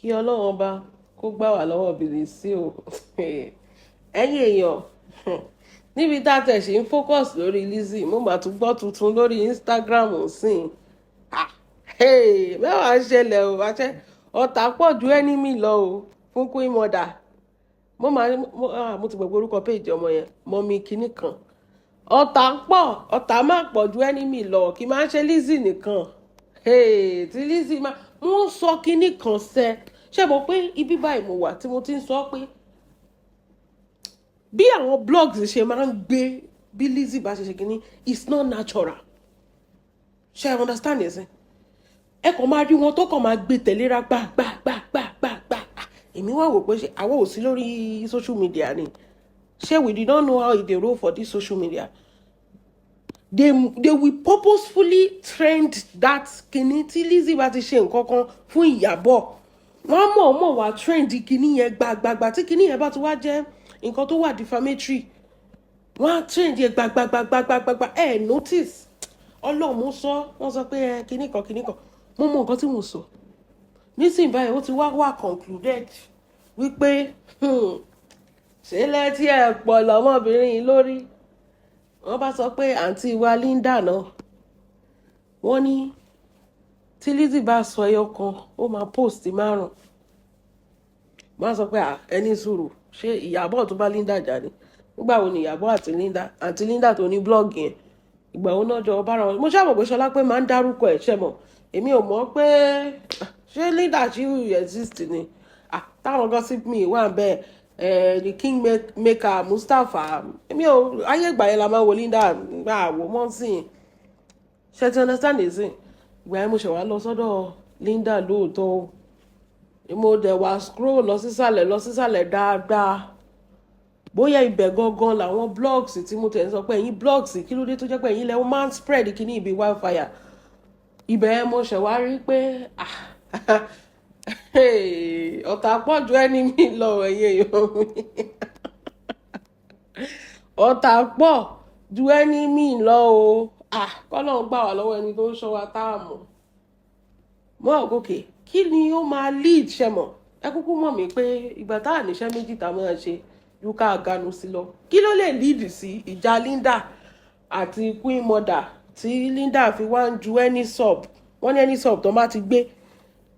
kí Ọlọ́run ọba kó gbà wá lọ́wọ́ bìrìsì o ẹ̀yin èèyàn níbi tá a tẹ̀ ṣe ń focus lórí Lizzy mo mà tún gbọ́ tuntun lórí Instagram sìn mẹ́wàá ń ṣẹlẹ̀ o àṣẹ ọ̀tá pọ̀ ju enemy lọ o fún Queen Mother mo ti gbàgbé orúkọ péjì ọmọ yẹn mọ́mí kinní kan ọ̀tá má pọ̀ ju enemy lọ kì í máa ń ṣe Lizzy nìkan tí Lizzy máa wọ́n sọ kinní kan ṣe mọ̀ pé ibi báyìí mo wà tí mo ti ń sọ pé bí àwọn blogs ṣe máa ń gbé bí Lizzy bá ṣe kinní it's not natural ṣe I understand ẹ̀sìn ẹ kàn máa rí wọn tó kàn máa gbé tẹ̀léra gbà èmi wá wò pé ṣe àwọn ò sí lórí social media ni ṣé we did not know how e dey roll for this social media they will purposefully trend that kinní tí Lizzy bá ti ṣe nǹkan kan fún Iyabo wọ́n mọ̀ wá trend kinní yẹn gbàgbàgbà tí kinní yẹn bá ti wá jẹ́ nǹkan tó wà defamatory wọ́n á trend yẹn gbàgbàgbà notice ọlọ́mú wọ́n sọ pé kinní kan mo mọ nǹkan tí mo sọ nísìnyí báyìí ó ti wá concluded wípé ṣé lẹ́tí ẹ̀ pọ̀ lọ́mọbìnrin yìí lórí wọ́n bá sọ pé àǹtí wa Linda náà wọ́n ní tí Lizzy bá sọ ẹyọ kan ó máa post 5 wọ́n sọ pé ẹni sùúrù ṣé Iyabo tó bá Linda jà ní nígbà wo ni Iyabo àti Linda tó ní blog yẹn ìgbà wo náà jọ bára wọn mo ṣàmọ̀ pé Ṣọlá pé máa ń dárúkọ ẹ̀ ṣẹ́mọ̀ èmi ò mọ̀ pé ṣé Linda ṣì exist ni táwọn gossip me wà bẹ́ẹ̀ the king maker Mustapha èmi ò ayé ìgbà yẹn la máa wo Linda gba àwò mọ́ sí i ṣe ti understand ìsìn ìgbà yẹn mo ṣe wá lọ sọ́dọ̀ Linda lóòótọ́ mo dẹ̀ wá scroll lọ sísàlẹ̀ dáadáa bóyá ibẹ̀ gangan làwọn blogs tí mo tẹ̀ ń sọ pé ẹ̀yin blogs kí ló dé tó jẹ́ pé ẹ̀yin lẹ́wọ́n máa ń spread kíní ibi wildfire ibẹ̀ yẹn mo ṣẹ̀ wá rí pé ọ̀tá pọ̀ ju enemy lọ ẹ̀yin èèyàn mi ọ̀tá pọ̀ ju enemy lọ o kọ́lọ́run gbà wá lọ́wọ́ ẹni tó ń ṣọ́ wa táàmù mọ́ ògòkè kí ni ó máa lead ṣẹmọ̀ ẹ kúkú mọ̀ mí pé ìgbà tá à níṣẹ́ méjì tá a máa ṣe yúká àgànù sí lọ kí ló lè lead sí ìjà Linda àti Queen Mother tí Linda fi wá ń ju any sub wọ́n ní any sub tó bá ti gbé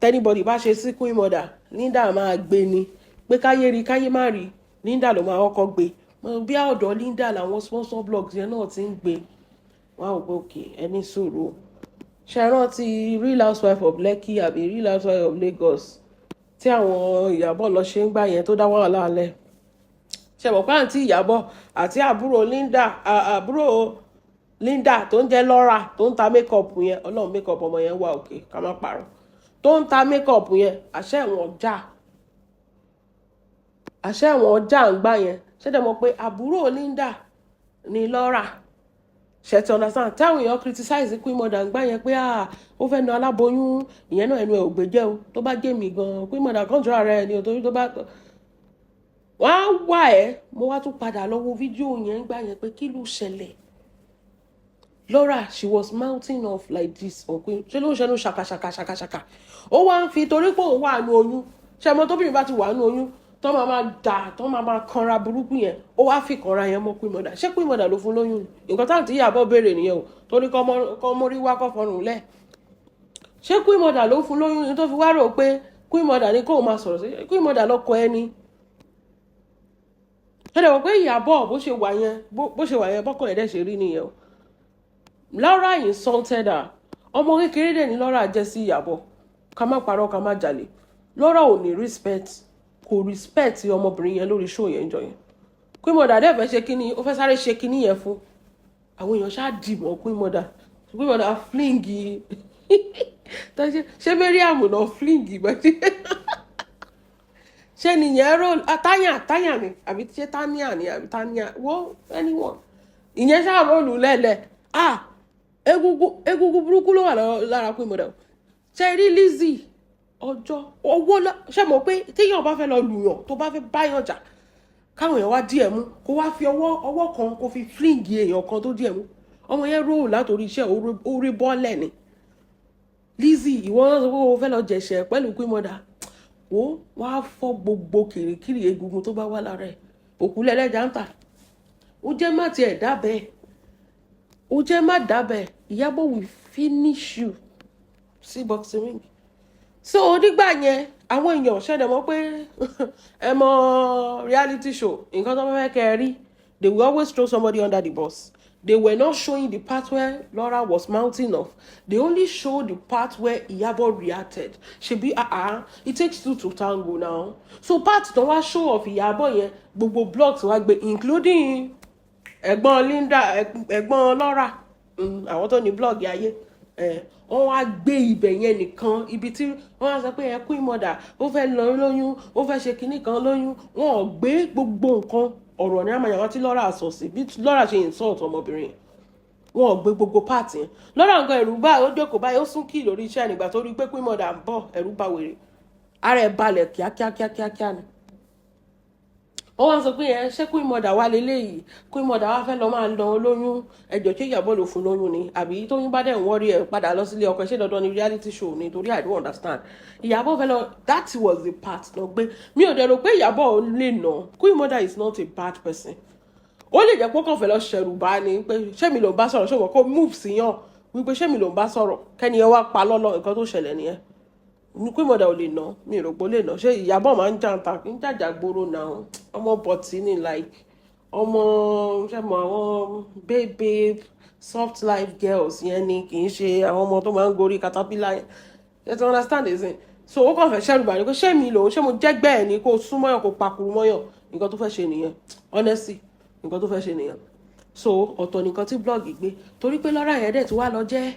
tẹ́nibọ̀dì bá ṣe sí Queen Mother Linda máa gbé ni pé káyé rí káyé má rí Linda ló máa kọ́kọ́ gbé bí ọ̀dọ̀ Linda làwọn sponsor blogs yẹn náà ti ń gbé wọn ò gbé òkè ẹni sọ̀rọ̀ ṣe rántí Real Housewife of Lekki àbí Real Housewife of Lagos tí àwọn Iyabo lọ ṣe ń gbà yẹn tó dá wàhálà alẹ́ ṣe mọ̀ pé àǹtí Iyabo àti àbúrò Linda tó ń jẹ́ Laura tó ń ta makeup yẹn ọlọ́run makeup ọmọ yẹn wà òkè ká má parọ́ tó ń ta makeup yẹn àṣẹ ẹ̀wọ̀n ọjà ń gbà yẹn ṣé dẹ̀ mọ̀ pé àbúrò Linda ni Laura ṣe ti understand táwọn èèyàn criticize Queen Mother ń gbà yẹn pé ó fẹ́ na aláboyún ìyẹn náà ẹnu ẹ̀ ò gbé jẹ́ o tó bá gé mi gan Queen Mother control ara ẹ̀ ni o torí tó bá wọ́n á wà mo wá tún padà lọ wo fídíò yẹn ń gbà yẹn pé kí ló ṣẹlẹ̀ Laura she was mounting off like this ọ̀pẹ ṣé ló ń ṣẹnu ṣàkàṣàkàṣàkà ó wá ń fi torí pé òun wà nù oyún ṣe ọmọ tóbìnrin bá ti wà nù oyún tó máa kanra burúkú yẹn ó wá fi kanra yẹn mọ́ Queen Mother ṣé Queen Mother ló fún lóyún nǹkan táwọn tí Iyabo béèrè nìyẹn o torí kọ́ mórí wá kọ́ fọrùn lẹ̀ ṣé Queen Mother ló fún lóyún ni tó fi wá rò pé Queen Mother ni kóun máa sọ̀rọ̀ sí Queen Mother lọ́kọ ẹni ṣe lè wọ́n pé Iyabo bó ṣe wà yẹn bọ́kàn ẹ̀dẹ̀ ṣe rí nìyẹn o Laura insulted her ọmọ kékeré dẹ̀ ni Laura jẹ́ sí Iyabo ká má parọ́ ká má jalè Laura ò ní kò respect ọmọbìnrin yẹn lórí show yẹn jọ yẹn Queen Mother dẹ̀ fẹ́ ṣe kíní ó fẹ́ sáré ṣe kíní yẹn fún àwọn èèyàn ṣáà dìbò Queen Mother flingy ṣé Mariam náà flingy bẹ́ẹ̀ ṣé nìyẹn rò táyà ni àbí ṣé tania ni àbí tania wo anyone ìyẹn ṣáà rólù lẹ́lẹ̀ egungun burúkú ló wà lára Queen Mother ṣe rí Lizzy ọjọ́ owó ṣe mọ̀ pé téèyàn bá fẹ́ lọ lùyàn tó bá fẹ́ báyàn jà káwọn èèyàn wá díẹ̀ mú kó wá fi ọwọ́ kan kó fi flingi èèyàn kan tó díẹ̀ mú ọmọ yẹn róòlù látòrí iṣẹ́ orí bọ́ọ̀lẹ̀ ni Lizzy ìwọ náà sọ pé o fẹ́ lọ jẹ̀ṣẹ̀ pẹ̀lú Queen Mother wọ́n á fọ́ gbogbo kìrìkìrì egungun tó bá wà lára ẹ̀. Òkú lẹ́lẹ́jà ń tà. Ó jẹ́ má tiẹ̀ dábẹ́. Ó jẹ́ má dábẹ́. Iyabo will finish you. See boxing ring. So nígbà yẹn àwọn èèyàn ṣẹ̀dẹ̀ mọ̀ pé ẹ mọ reality show nǹkan tó fẹ́ kẹ́ ẹ rí, they will always throw somebody under the bus. They were not showing the part where Laura was mounting off. They only showed the part where Iyabo reacted. Ṣebí it takes two to tango now. So part tó wá show of Iyabo yẹn gbogbo blogs wá gbé including ẹ̀gbọ́n Linda, ẹ̀gbọ́n Laura, àwọn tó ní blog ayé. Wọ́n wá gbé ibẹ̀ yẹn nìkan, ibi tí wọ́n á sọ pé ẹ Queen Mother ó fẹ́ lọ lóyún, ó fẹ́ ṣe kinní kan lóyún. Wọ́n ò gbé gbogbo nǹkan ọ̀rọ̀ ní àmàyàwó tí Laura sọ sí bí Laura ṣe insult ọmọbìnrin. Wọ́n ò gbé gbogbo part yẹn. Laura nǹkan ẹ̀rù bá ó jókòó báyìí ó sún kì lórí iṣẹ́ nígbà tó rí pé Queen Mother ń bọ̀, ẹ̀rù bá wèrè. Ara ẹ̀ balẹ̀ kíákíá ni. Ó wá sọ pé ẹ ṣé Queen Mother wá leléyìí, Queen Mother wá fẹ́ lọ máa lọ lóyún, ẹjọ́ ṣé Iyabo ló fún lóyún ni àbí tóyún bá dẹ̀ ń wọ́rí ẹ̀ padà lọ sílé ọkọ ṣé dandan ni reality show ni, torí I don't understand. Iyabo fẹ́ lọ, that was the part náà gbé. Mi ò dẹ̀ rò pé Iyabo lè nà. Queen Mother is not a bad person. Ó lè jẹ́ pé ó kàn fẹ́ lọ ṣẹ̀rù bá ni pé ṣé mi ló ń bá sọ̀rọ̀, ṣé wọn kò move sí yàn wípé ṣé mi ló ń bá sọ̀rọ̀ kẹ́ni ẹ wá pa lọ́lọ́ nǹkan tó ṣẹlẹ̀ nìyẹn. Queen Mother ò lè nà, mi rò pé ó lè nà. Ṣé Iyabo máa ń jàǹtà kí ń jàjà gbòòrò náà, ọmọ bọ̀tì ni like ọmọ ṣe mọ àwọn babe soft life girls yẹn ni, kì í ṣe àwọn ọmọ tó máa ń gorí caterpillar yẹn. You don't understand this thing? So ó kàn fẹ́ ṣẹ́rù bá ní pé ṣé mi lòun, ṣé mo jẹ́gbẹ́ ẹ̀ ni kó sún mọ́yàn kó pakuru mọ́yàn, nǹkan tó fẹ́ ṣe nìyẹn. Honestly nǹkan tó fẹ́ ṣe nìyẹn. So ọ̀tọ̀ nìkan tí blog gbé torí pé Laura yẹn dẹ̀ tí wá lọ jẹ́,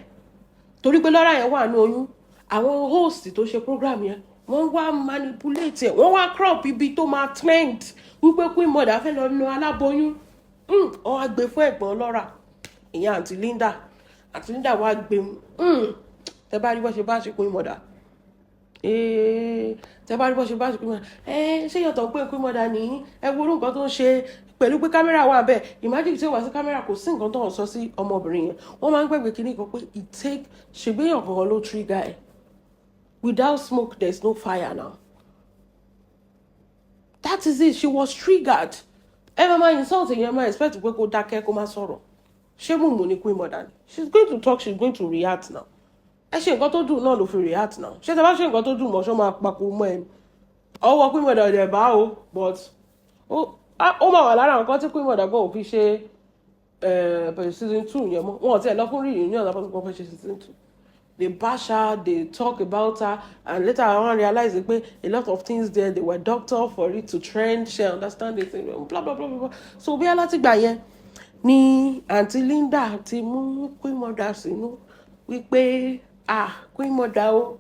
torí pé Laura yẹn wà ní oyún, àwọn host tó ṣe program yẹn wọ́n wá manipulate ẹ̀, wọ́n wá crop ibi tó máa trend wípé Queen Mother fẹ́ lọ nu aláboyún. Wọ́n wá gbé fún ẹ̀gbọ́n Laura, ìyẹn àǹtí Linda. Àǹtí Linda wá gbé tẹ bá rí bó ṣe bá ṣe Queen Mother. Tẹ bá rí bó ṣe bá ṣe Queen Mother. Ṣé yọ̀tọ̀ pé Queen Mother ní ẹ wo nǹkan tó ń ṣe pẹ̀lú pé kámẹ́rà wà bẹ́ẹ̀. Imagine tí ó wà sí kámẹ́rà kò sí nǹkan tó ń sọ sí ọmọbìnrin yẹn. Wọ́n máa ń gbẹ̀gbẹ̀ kínní kan pé it take ṣègbéyàn kankan ló trigger ẹ̀. Without smoke, there's no fire now. That is it. She was triggered. Ẹ máa insult yẹn máa expect pé kó dákẹ́ kó má sọ̀rọ̀. Ṣé mùmù ni Queen Mother ni? She's going to talk, she's going to react now. Ẹ ṣe nǹkan tó dùn náà ló fi react now. Ṣé tẹ bá ṣe nǹkan tó dùn mọ́ ṣọ́ máa papò mọ́ ẹ. Ọwọ́ Queen Mother ọ̀dẹ̀ bá o, but ó máa wà lára nǹkan tí Queen Mother gan ò fi ṣe season 2 yẹn mọ́. Wọ́n ò tiẹ̀ lọ fún reunion lápapọ̀ pé wọ́n fẹ́ ṣe season 2. They bash her, they talk about her, and later on realize that a lot of things there, they were doctor for it to trend, she understand it, blah, blah, blah, blah. So bí alátìgbà yẹn ni Aunty Linda ti mú Queen Mother sínú wípé Queen Mother o,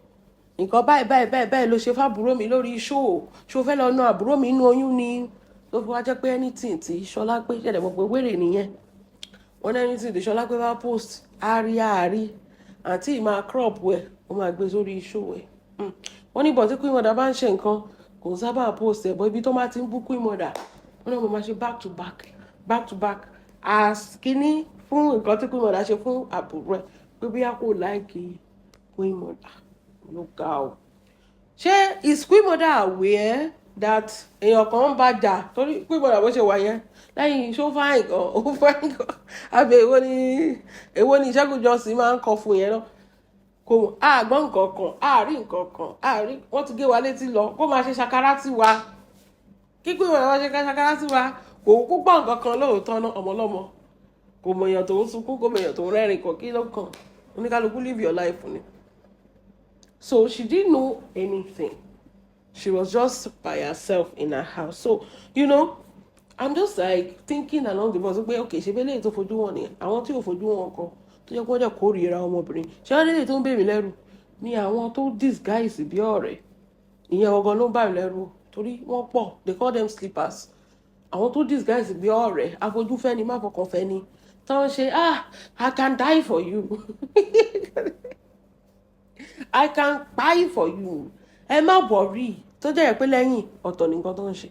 nǹkan báyìí ló ṣe fábúrò mi lórí show, ṣó fẹ́ lọ ná àbúrò mi inú oyún ni, ló fi wá jẹ́ pé anything tí Ṣọlá pé ṣẹ̀dẹ̀ mọ̀ pé wèrè nìyẹn. Wọ́n ní anything tí Ṣọlá pé bá post àárí àti ìmọ̀ crop wẹ̀ ó máa gbé sórí show ẹ̀. Wọ́n ní bọ̀ tí Queen Mother bá ń ṣe nǹkan kò sábà post ẹ̀, bọ̀ ibi tó máa ti ń bú Queen Mother wọ́n náà mo máa ṣe back to back as kíní fún nǹkan tí Queen Mother ṣe fún àbúrò ẹ̀ pé bí a kò láìkí Queen Mother ló ga o. Ṣé is Queen Mother aware that èèyàn kan ń bá jà torí Queen Mother bó ṣe wà yẹn lẹ́yìn ṣó fáìn kan ó fáìn kan àbí èwo ni Ìṣẹ́gun Johnson máa ń kọ fún yẹn náà kò àgbọ̀n nǹkan kan àárí nǹkan kan wọ́n ti gé wa létí lọ kó máa ṣe ṣàkárá sí wa kí Queen Mother máa ṣe ṣàkárá sí wa kò gbọ́ nǹkan kan lóòótọ́ náà ọmọlọ́mọ kò mọ èèyàn tó ń sunkún kò mọ èèyàn tó ń rẹ́rìn kan kí ló kàn oníkálukú live your life ni. So she didn't know anything. She was just by herself in her house. So, I'm just like thinking along the lines pé okay ṣe bẹ́lẹ̀ tó fojú wọn ni àwọn tí ò fojú wọn kan tó jẹ́ kó jẹ́ kórìíra ọmọbìnrin ṣé wọ́n lélẹ̀ tó ń bèmí lẹ́rù ni àwọn tó disguise bí ọ̀rẹ́ ìyẹn ọgọ́ ló ń bà mí lẹ́rù torí wọ́n pọ̀ they call them sleepers àwọn tó disguise bí ọ̀rẹ́ afojúfẹ́ ni má fọkàn fẹ́ ni táwọn ṣe I can die for you I can buy for you ẹ má worry tó jẹ́ pé lẹ́yìn ọ̀tọ̀ nìkan tó ń ṣe.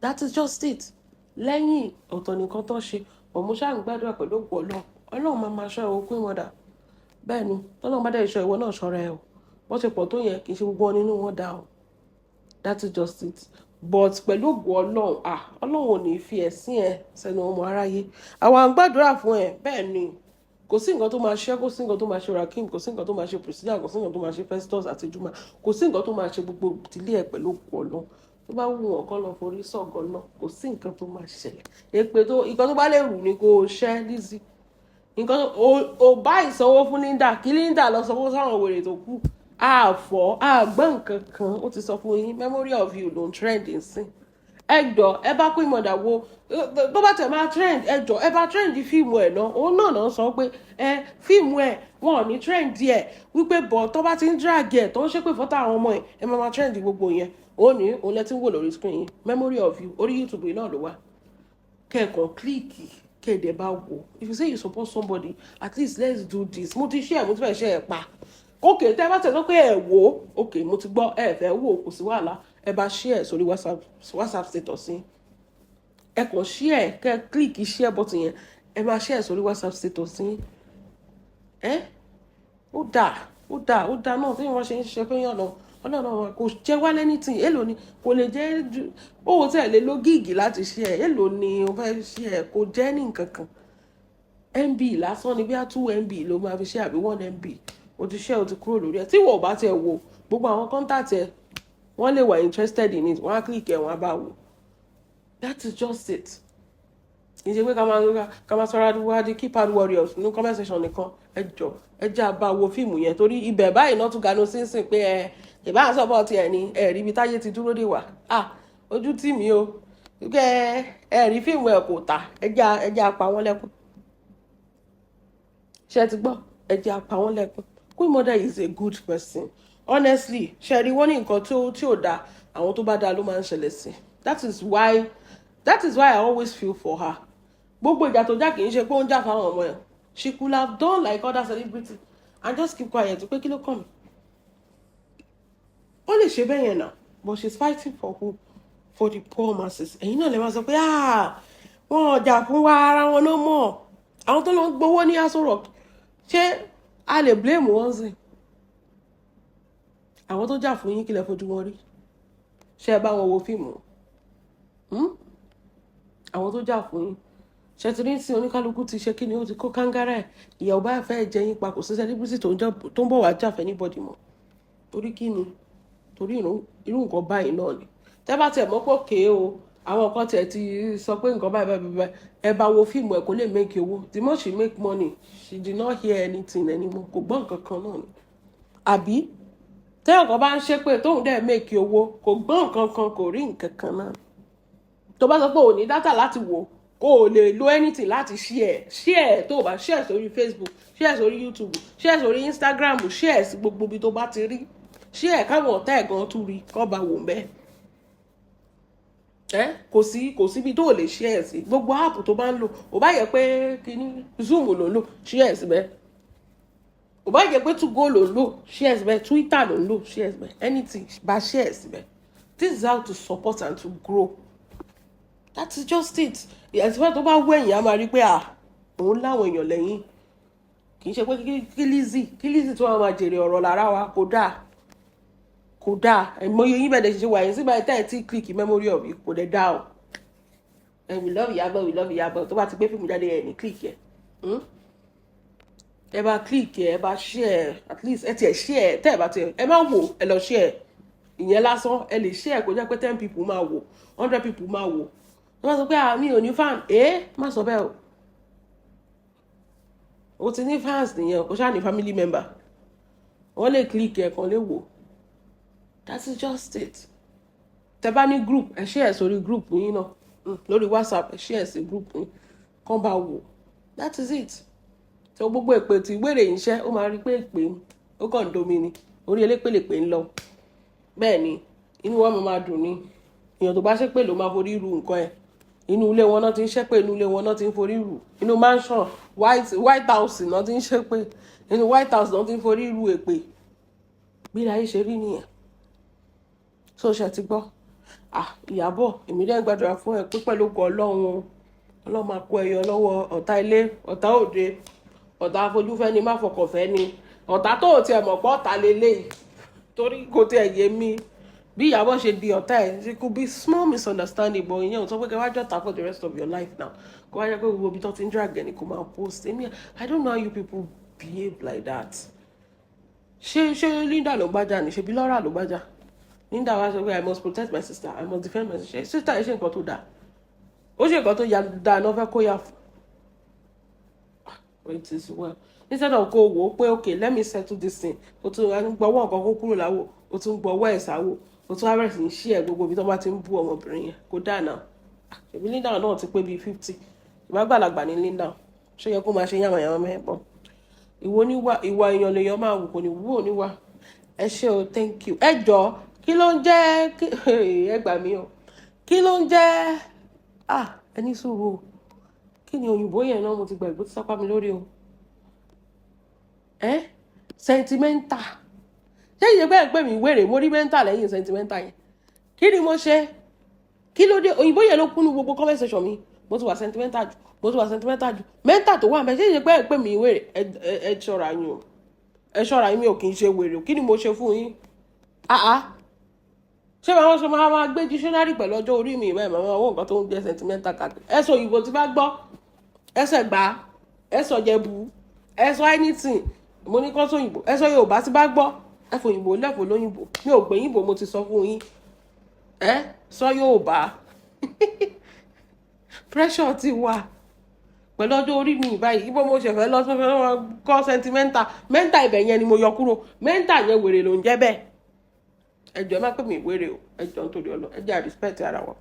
That is just it. Lẹ́yìn ọ̀tọ̀ nìkan tó ṣe ọmọ ṣáà ń gbàdúrà pẹ̀lú òkú ọlọ́run máa ṣọ́ ẹ̀wọ̀ Queen Mother bẹ́ẹ̀ ni tọ́lọ́run bá dẹ̀ ṣọ́ ìwọ náà ṣọ́ra ẹ̀ o wọ́n ṣe pọ̀ tó yẹn kì í ṣe gbogbo nínú wọn dá o that is just it. But pẹ̀lú ògo Ọlọ́run Ọlọ́run ò ní fi ẹ̀sìn ẹ̀ sẹ́nu ọmọ aráyé. Àwa ń gbàdúrà fún ẹ bẹ́ẹ̀ ni kò sí nǹkan tó máa ṣe kò sí nǹkan tó máa ṣe Rakim kò sí nǹkan tó máa ṣe Priscilla kò sí nǹkan tó máa ṣe Festus àti Juma kò sí nǹkan tó máa ṣe gbogbo ìdílé ẹ pẹ̀lú ògo Ọlọ́run tó bá wù wọ́n kọ́ lọ forí sọ̀gọ́ náà kò sí nǹkan tó máa ṣẹlẹ̀ èpè tó nǹkan tó bá lè rù ni kò ṣẹ́ Lizzy nǹkan ò bá ìsanwó fún Linda kí Linda lọ sanwó sáwọn wèrè tó kù àfọ̀ àgbọ̀n nǹkan kan ó ti sọ fún yín memory of you ló ń trend nsìn ẹjọ ẹ bá kó ìmọ̀dà wo tó bá tẹ̀ máa trend ẹjọ ẹ bá trend fíìmù ẹ̀ náà òun náà sọ pé fíìmù ẹ̀ wọn ò ní trend ẹ̀ wípé bọ̀ tó bá ti ń drag ẹ̀ tó ń ṣépè fọ́tà àwọn ọmọ ẹ̀ ẹ máa trend gbogbo yẹn òun ní òun lẹ ti ń wò lórí screen yìí memory of you orí YouTube yìí náà ló wà kẹ́ẹ̀kan kílíìkì kéde bá wò if you say you support somebody at least let's do this mo ti share mo ti fẹ́ share ẹ̀ pa okay tẹ́ bá tẹ̀ sọ pé ẹ̀ wò okay mo ti gbọ́ ẹ̀ fẹ́ wò kò sí wàhálà ẹ bá share sórí WhatsApp status yín ẹ kàn share kẹ́ click share button yẹn ẹ máa share sórí WhatsApp status yín ó dáa náà tí wọ́n ṣe ń ṣe pé yàn náà ọlọ́run kò jẹ́ wá anything èlò ni kò lè jẹ́ owó tẹ̀ lé ló gíìgì láti share èlò ni o fẹ́ share kò jẹ́ ní nǹkan kan MB lásán ni bí a 2 MB ló máa fi share àbí 1 MB o ti share o ti kúrò lórí ẹ̀ tí wọ́n ò bá tiẹ̀ wo gbogbo àwọn contact ẹ̀ wọ́n lè wà interested in it wọ́n á click ẹ̀ wọ́n á bá wò that is just it ìṣe pé ká máa sọ̀rọ̀ àdúgbò di keypad warriors ní comment section nìkan ẹ jẹ́ àbá wo fíìmù yẹn torí ibẹ̀ báyìí náà tún ganu sínsìn pé ìbáà sọ̀bọ̀ tiẹ̀ ní ẹ̀rí ibi táyé ti dúró dè wá ojú tì mí o ẹ̀rí fíìmù ẹ̀ kò tà ẹ jẹ́ àpá wọn lẹ́kùn ṣé ti gbọ́ ẹ jẹ́ àpá wọn lẹ́kùn Queen Mother is a good person honestly ṣẹ́rí wọ́n ní nǹkan tí ò dáa àwọn tó bá dáa ló máa ń ṣẹlẹ̀ sí that is why I always feel for her gbogbo ìjà tó já kì í ṣe pé ó ń jà fáwọn ọmọ ẹ̀ she could have done like other celebrities and just keep quiet pé kí ló kàn mí ó lè ṣe bẹ́ẹ̀ yẹn náà but she's fighting for who for the poor masses ẹ̀yin náà lè máa sọ pé wọn ọjà fún wa ara wọn ló mọ̀ àwọn tó lọ ń gbowó ní Aso Rock ṣé a lè blame wọn sí àwọn tó jà fún yín kí lẹ fojú wọn rí ṣé ẹ bá wọn wo fíìmù àwọn tó jà fún yín ṣe ti ní sí oníkálukú ti ṣe kí ni ó ti kó kángára ẹ̀ ìyàwó bá fẹ́ jẹ yín pa kò sí celebrity tó ń bọ̀ wá jà fẹ́ anybody mọ́ torí kí ni torí irú nǹkan báyìí náà ni tẹ́ bá tiẹ̀ mọ́ pé òkè o àwọn kan tiẹ̀ ti sọ pé nǹkan báyìí ẹ bá wo fíìmù ẹ̀ kó lè make owó the more she make money she did not hear anything anymore kò gbọ́ nǹkan kan náà ni àbí tẹ́yàn kan bá ń ṣe pé tóun dẹ̀ make owó kò gbọ́ nǹkan kan kò rí nǹkan kan náà tó bá sọ pé ò ní dátà láti wò kò lè lo anything láti share tó bá share sórí Facebook share sórí YouTube share sórí Instagram share sí gbogbo ibi tó bá ti rí share káwọn ọ̀tá ẹ̀gan tún rí kọ́ bá wò mẹ́ kò síbi tó lè share sí gbogbo app tó bá ń lò ò bá yẹ pé kíní Zoom ló ń lò share síbẹ̀ ò bá yẹ pé 2go ló ń lò share síbẹ̀ Twitter ló ń lò share síbẹ̀ anything bá share síbẹ̀ this is how to support and to grow that is just it ìyàtúfẹ́ tó bá wẹ̀yìn á máa rí pé òun láwọn èèyàn lẹ́yìn kì í ṣe pé kí Lizzy tó máa jèrè ọ̀rọ̀ lára wa kò dáa ẹ̀mọye yín bẹ̀rẹ̀ ṣe wà yín sígbà tẹ́ ẹ̀ tí click memory of you kò dẹ̀ dá o we love Iyabo tó bá ti gbé fíìmù jáde ẹ̀ ní click ẹ̀ ẹ bá click ẹ̀ ẹ bá share at least ẹ tiẹ̀ share tẹ́ ẹ bá tiẹ̀ ẹ má wò ẹ lọ share ìyẹn lásán ẹ lè share kó jẹ́ pé 10 people máa wò 100 people máa wò wọ́n sọ pé mi ò ní fan má sọ bẹ́ẹ̀ o ti ní fans nìyẹn o ṣáà ní family member wọ́n lè click ẹ̀ kan lè wò that is just it tẹ́ bá ní group ẹ share sórí group yín náà lórí WhatsApp ẹ share sí group yín kàn bá wò that is it tí gbogbo èpè tí wèrè yín ṣẹ́ ó máa rí pé èpè ó kàn domi ni orí elépèlépè ń lọ bẹ́ẹ̀ ni inú wọn máa dùn ni èèyàn tó bá ṣépè ló máa forí ru nǹkan ẹ̀ inú ilé wọn náà ti ń ṣépè inú ilé wọn náà ti ń forí rù inú mansion white house náà ti ń ṣépè inú white house náà ti ń forí rù èpè bí láyé ṣe rí nìyẹn tó ṣe ti gbọ́ Ìyábọ̀ èmi dẹ́ gbàdúrà fún ẹ pé pẹ̀lú ògo Ọlọ́run máa kó ẹyọ lọ́wọ́ ọ̀tá ilé ọ̀tá òde ọ̀tá afojúfẹ́ni má fọkànfẹ́ ni ọ̀tá tó tiẹ̀ mọ̀ pọ̀ ọ̀tá lélẹ́yìí torí kò tiẹ̀ yé mi bí Iyabo ṣe di ọ̀tá ẹ̀ it could be small misunderstanding but ìyẹn ò sọ pé kẹwàá jọ̀tá for the rest of your life now kó wá jẹ́ pé gbogbo ibi tó ti ń drag ẹni kò máa post èmi I don't know how you people behave like that. ṣé Linda ló gbájà ni ṣebí Laura ló gbájà Linda wá sọ pé I must protect my sister I must defend my sister sister ẹ ṣe nǹkan tó dáa ó ṣe nǹkan tó ya dáa náà fẹ́ kó yà fún it is well instead of kó wò ó pé okay let me settle this thing o tún gbọ́wọ́ nǹkan kó kúrò láwò o tún gbọ́wọ́ ẹ̀ sáwò o tún abẹ́rẹ́ sí ní ṣí ẹ̀ gbogbo ibi tó bá ti ń bú ọmọbìnrin yẹn kó dáa náà ṣèbí Linda náà ti pé bíi 50 ìbágbàlagbà ní Linda ṣé yẹ kó máa ṣe yàmàyàmà mẹ́ẹ̀pọ̀ ìwà èèyàn lèèyàn máa wù kò ní wú òníwà ẹ ṣé o thank you ẹ jọ kí ló ń jẹ́ ẹ gbà mí o kí ló ń jẹ́ ẹni sùúrù o kí ni òyìnbó yẹn náà mo ti gbà ìbò ti sápá mi lórí o sentimental ṣé ìyẹn bẹ́ẹ̀ pé mi wèrè mo rí mental lẹ́yìn sentimental yẹn kí ni mo ṣe kí ló dé òyìnbó yẹn ló kúnnú gbogbo comment section mi mo ti wà sentimental jù mo ti wà sentimental jù mental tó wà mẹ́ ṣé ìyẹn bẹ́ẹ̀ pé mi wèrè ẹ ṣọ́ra yín o ẹ ṣọ́ra yín mi ò kì í ṣe wèrè o kí ni mo ṣe fún yín ṣé màá ṣe máa gbé dictionary pẹ̀lú ọjọ́ orí mi ìwé màmá owó nǹkan tó ń jẹ́ sentimental káàkiri ẹ sọ òyìnbó tí bá gbọ́ ẹsẹ̀ gbà ẹ sọ jẹ̀bú ẹ sọ anything mo ní kọ́ sóyìnbó ẹ sọ Yorùbá tí bá gbọ́ ẹ fò òyìnbó lẹ́fọ̀ lóyìnbó mi ò gbé yìnbó mo ti sọ fún yín sọ Yorùbá pressure ti wà pẹ̀lú ọjọ́ orí mi báyìí ibo mo ṣẹ̀fẹ̀ lọ sọ́fẹ́ wọn kọ́ sentimental mental ibẹ̀ yẹn ni mo yọ kúrò mental yẹn wèrè ló ń jẹ́ bẹ́ẹ̀ ẹjọ́ ẹ má pè mí wèrè o ẹjọ́ nítorí ọlọ ẹjẹ́ respect ara wọn.